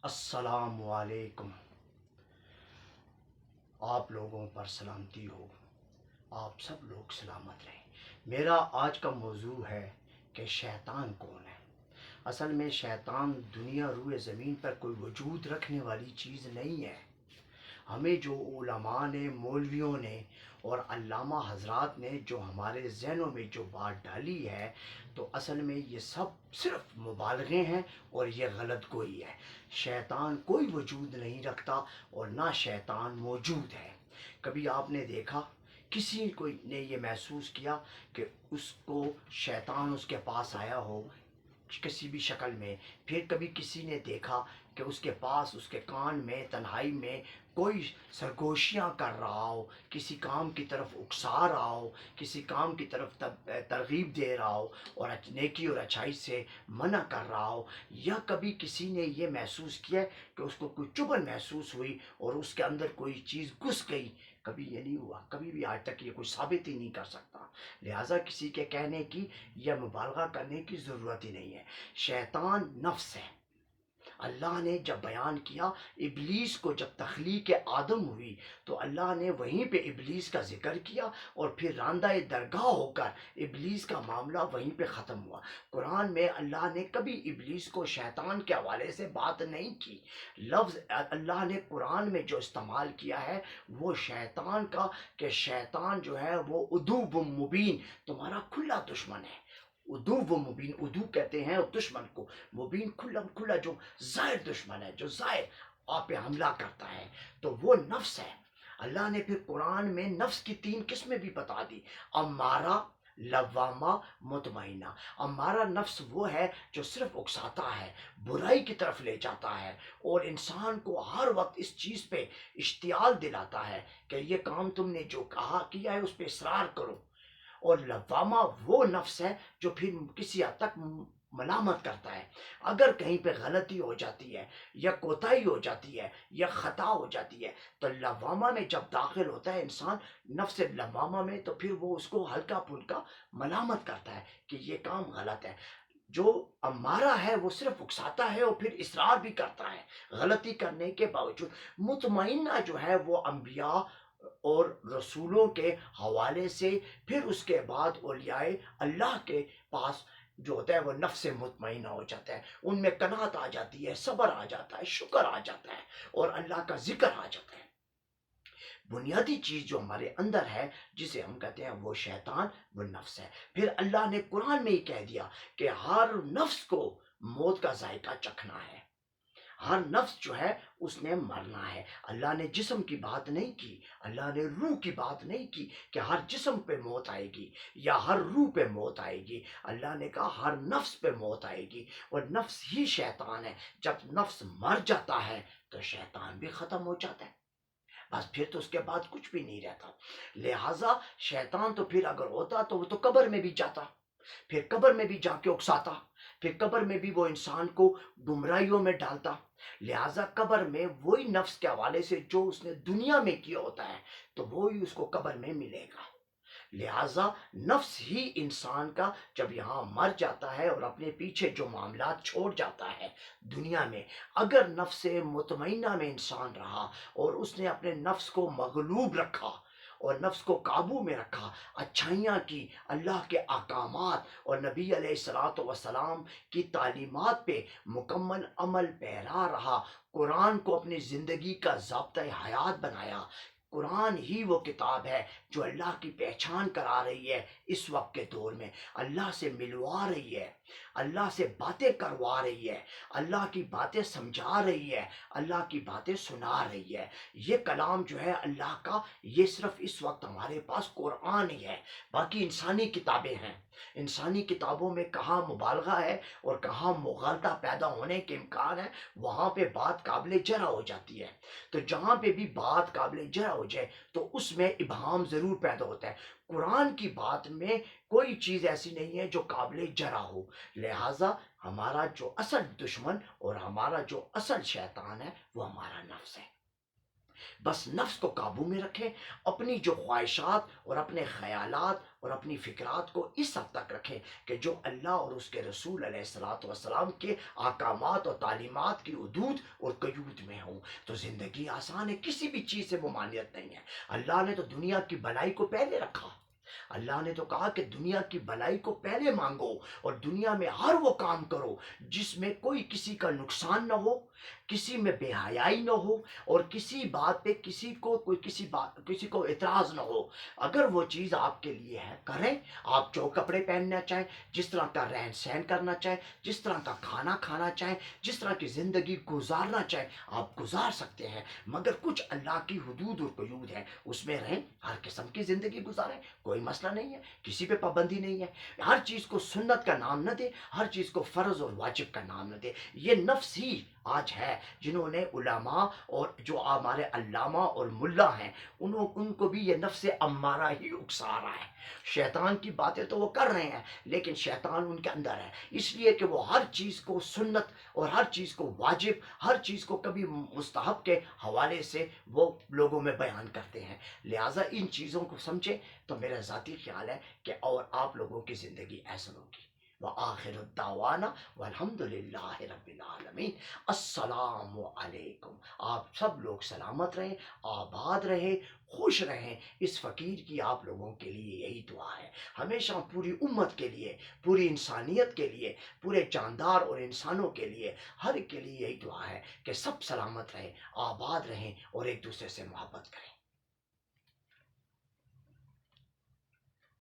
السلام علیکم۔ آپ لوگوں پر سلامتی ہو، آپ سب لوگ سلامت رہیں۔ میرا آج کا موضوع ہے کہ شیطان کون ہے۔ اصل میں شیطان دنیا روئے زمین پر کوئی وجود رکھنے والی چیز نہیں ہے۔ ہمیں جو علماء نے، مولویوں نے اور علامہ حضرات نے جو ہمارے ذہنوں میں جو بات ڈالی ہے، تو اصل میں یہ سب صرف مبالغے ہیں اور یہ غلط گوئی ہے۔ شیطان کوئی وجود نہیں رکھتا اور نہ شیطان موجود ہے۔ کبھی آپ نے دیکھا کسی کوئی نے یہ محسوس کیا کہ اس کو شیطان اس کے پاس آیا ہو کسی بھی شکل میں؟ پھر کبھی کسی نے دیکھا کہ اس کے پاس اس کے کان میں تنہائی میں کوئی سرگوشیاں کر رہا ہو، کسی کام کی طرف اکسا رہا ہو، کسی کام کی طرف ترغیب دے رہا ہو اور نیکی اور اچھائی سے منع کر رہا ہو؟ یا کبھی کسی نے یہ محسوس کیا کہ اس کو کوئی چبھن محسوس ہوئی اور اس کے اندر کوئی چیز گھس گئی؟ کبھی یہ نہیں ہوا، کبھی بھی آج تک یہ کوئی ثابت ہی نہیں کر سکتا۔ لہٰذا کسی کے کہنے کی یا مبالغہ کرنے کی ضرورت ہی نہیں ہے۔ شیطان نفس ہے۔ اللہ نے جب بیان کیا، ابلیس کو جب تخلیق آدم ہوئی تو اللہ نے وہیں پہ ابلیس کا ذکر کیا اور پھر راندہ درگاہ ہو کر ابلیس کا معاملہ وہیں پہ ختم ہوا۔ قرآن میں اللہ نے کبھی ابلیس کو شیطان کے حوالے سے بات نہیں کی۔ لفظ اللہ نے قرآن میں جو استعمال کیا ہے وہ شیطان کا، کہ شیطان جو ہے وہ عدو مبین، تمہارا کھلا دشمن ہے۔ ادو و مبین، ادو کہتے ہیں دشمن کو، مبین کھلا کھلا جو ظاہر دشمن ہے، جو ظاہر آپ پہ حملہ کرتا ہے، تو وہ نفس ہے۔ اللہ نے پھر قرآن میں نفس کی 3 قسمیں بھی بتا دی: امارہ، لوامہ، مطمئنہ۔ امارہ نفس وہ ہے جو صرف اکساتا ہے، برائی کی طرف لے جاتا ہے اور انسان کو ہر وقت اس چیز پہ اشتعال دلاتا ہے کہ یہ کام تم نے جو کہا کیا ہے اس پہ اصرار کرو۔ اور لوامہ وہ نفس ہے جو پھر کسی حد تک ملامت کرتا ہے اگر کہیں پہ غلطی ہو جاتی ہے یا کوتاہی ہو جاتی ہے یا خطا ہو جاتی ہے، تو لوامہ میں جب داخل ہوتا ہے انسان نفس لوامہ میں، تو پھر وہ اس کو ہلکا پھلکا ملامت کرتا ہے کہ یہ کام غلط ہے۔ جو امارہ ہے وہ صرف اکساتا ہے اور پھر اصرار بھی کرتا ہے غلطی کرنے کے باوجود۔ مطمئنہ جو ہے وہ انبیاء اور رسولوں کے حوالے سے، پھر اس کے بعد اولیاء اللہ کے پاس جو ہوتا ہے وہ نفس مطمئنہ ہو جاتا ہے، ان میں قناعت آ جاتی ہے، صبر آ جاتا ہے، شکر آ جاتا ہے اور اللہ کا ذکر آ جاتا ہے۔ بنیادی چیز جو ہمارے اندر ہے جسے ہم کہتے ہیں وہ شیطان، وہ نفس ہے۔ پھر اللہ نے قرآن میں ہی کہہ دیا کہ ہر نفس کو موت کا ذائقہ چکھنا ہے، ہر نفس جو ہے اس نے مرنا ہے۔ اللہ نے جسم کی بات نہیں کی، اللہ نے روح کی بات نہیں کی کہ ہر جسم پہ موت آئے گی یا ہر روح پہ موت آئے گی۔ اللہ نے کہا ہر نفس پہ موت آئے گی، اور نفس ہی شیطان ہے۔ جب نفس مر جاتا ہے تو شیطان بھی ختم ہو جاتا ہے، بس پھر تو اس کے بعد کچھ بھی نہیں رہتا۔ لہٰذا شیطان تو پھر اگر ہوتا تو وہ تو قبر میں بھی جاتا، پھر قبر میں بھی جا کے اکساتا، پھر قبر میں بھی وہ انسان کو گمراہیوں میں ڈالتا۔ لہٰذا قبر میں وہی نفس کے حوالے سے جو اس نے دنیا میں کیا ہوتا ہے تو وہی اس کو قبر میں ملے گا۔ لہٰذا نفس ہی انسان کا جب یہاں مر جاتا ہے اور اپنے پیچھے جو معاملات چھوڑ جاتا ہے دنیا میں، اگر نفس مطمئنہ میں انسان رہا اور اس نے اپنے نفس کو مغلوب رکھا اور نفس کو قابو میں رکھا، اچھائیاں کی، اللہ کے احکامات اور نبی علیہ الصلوۃ والسلام کی تعلیمات پہ مکمل عمل پیرا رہا، قرآن کو اپنی زندگی کا ضابطۂ حیات بنایا۔ قرآن ہی وہ کتاب ہے جو اللہ کی پہچان کرا رہی ہے اس وقت کے دور میں، اللہ سے ملوا رہی ہے، اللہ سے باتیں کروا رہی ہے، اللہ کی باتیں سمجھا رہی ہے، اللہ کی باتیں سنا رہی ہے۔ یہ کلام جو ہے اللہ کا، یہ صرف اس وقت ہمارے پاس قرآن ہی ہے، باقی انسانی کتابیں ہیں۔ انسانی کتابوں میں کہاں مبالغہ ہے اور کہاں مغالطہ پیدا ہونے کے امکان ہے، وہاں پہ بات قابل جرح ہو جاتی ہے۔ تو جہاں پہ بھی بات قابل جرح ہو جائے تو اس میں ابہام ضرور پیدا ہوتا ہے۔ قرآن کی بات میں کوئی چیز ایسی نہیں ہے جو قابل جرح ہو۔ لہٰذا ہمارا جو اصل دشمن اور ہمارا جو اصل شیطان ہے وہ ہمارا نفس ہے۔ بس نفس کو قابو میں رکھیں، اپنی جو خواہشات اور اپنے خیالات اور اپنی فکرات کو اس حد تک رکھیں کہ جو اللہ اور اس کے رسول علیہ الصلوۃ والسلام کے احکامات اور تعلیمات کی حدود اور قیود میں ہوں، تو زندگی آسان ہے، کسی بھی چیز سے ممانعت نہیں ہے۔ اللہ نے تو دنیا کی بھلائی کو پہلے رکھا، اللہ نے تو کہا کہ دنیا کی بھلائی کو پہلے مانگو اور دنیا میں ہر وہ کام کرو جس میں کوئی کسی کا نقصان نہ ہو، کسی میں بے حیائی نہ ہو، اور کسی بات پہ کسی کو اعتراض نہ ہو۔ اگر وہ چیز آپ کے لیے ہے کریں، آپ جو کپڑے پہننا چاہیں، جس طرح کا رہن سہن کرنا چاہیں، جس طرح کا کھانا کھانا چاہیں، جس طرح کی زندگی گزارنا چاہیں آپ گزار سکتے ہیں، مگر کچھ اللہ کی حدود اور قیود ہیں، اس میں رہیں، ہر قسم کی زندگی گزاریں، کوئی مسئلہ نہیں ہے، کسی پہ پابندی نہیں ہے۔ ہر چیز کو سنت کا نام نہ دے، ہر چیز کو فرض اور واجب کا نام نہ دے۔ یہ نفس ہی آج ہے جنہوں نے علماء اور جو ہمارے علامہ اور ملا ہیں ان کو بھی یہ نفس امارہ ہی اکسا رہا ہے۔ شیطان کی باتیں تو وہ کر رہے ہیں لیکن شیطان ان کے اندر ہے، اس لیے کہ وہ ہر چیز کو سنت اور ہر چیز کو واجب، ہر چیز کو کبھی مستحب کے حوالے سے وہ لوگوں میں بیان کرتے ہیں۔ لہٰذا ان چیزوں کو سمجھیں تو میرا ذاتی خیال ہے کہ اور آپ لوگوں کی زندگی ایسا ہوگی۔ وآخر الدعوانا والحمد للہ رب العالمین۔ السلام علیکم۔ آپ سب لوگ سلامت رہیں، آباد رہیں، خوش رہیں۔ اس فقیر کی آپ لوگوں کے لیے یہی دعا ہے، ہمیشہ پوری امت کے لیے، پوری انسانیت کے لیے، پورے جاندار اور انسانوں کے لیے، ہر ایک کے لیے یہی دعا ہے کہ سب سلامت رہیں، آباد رہیں اور ایک دوسرے سے محبت کریں۔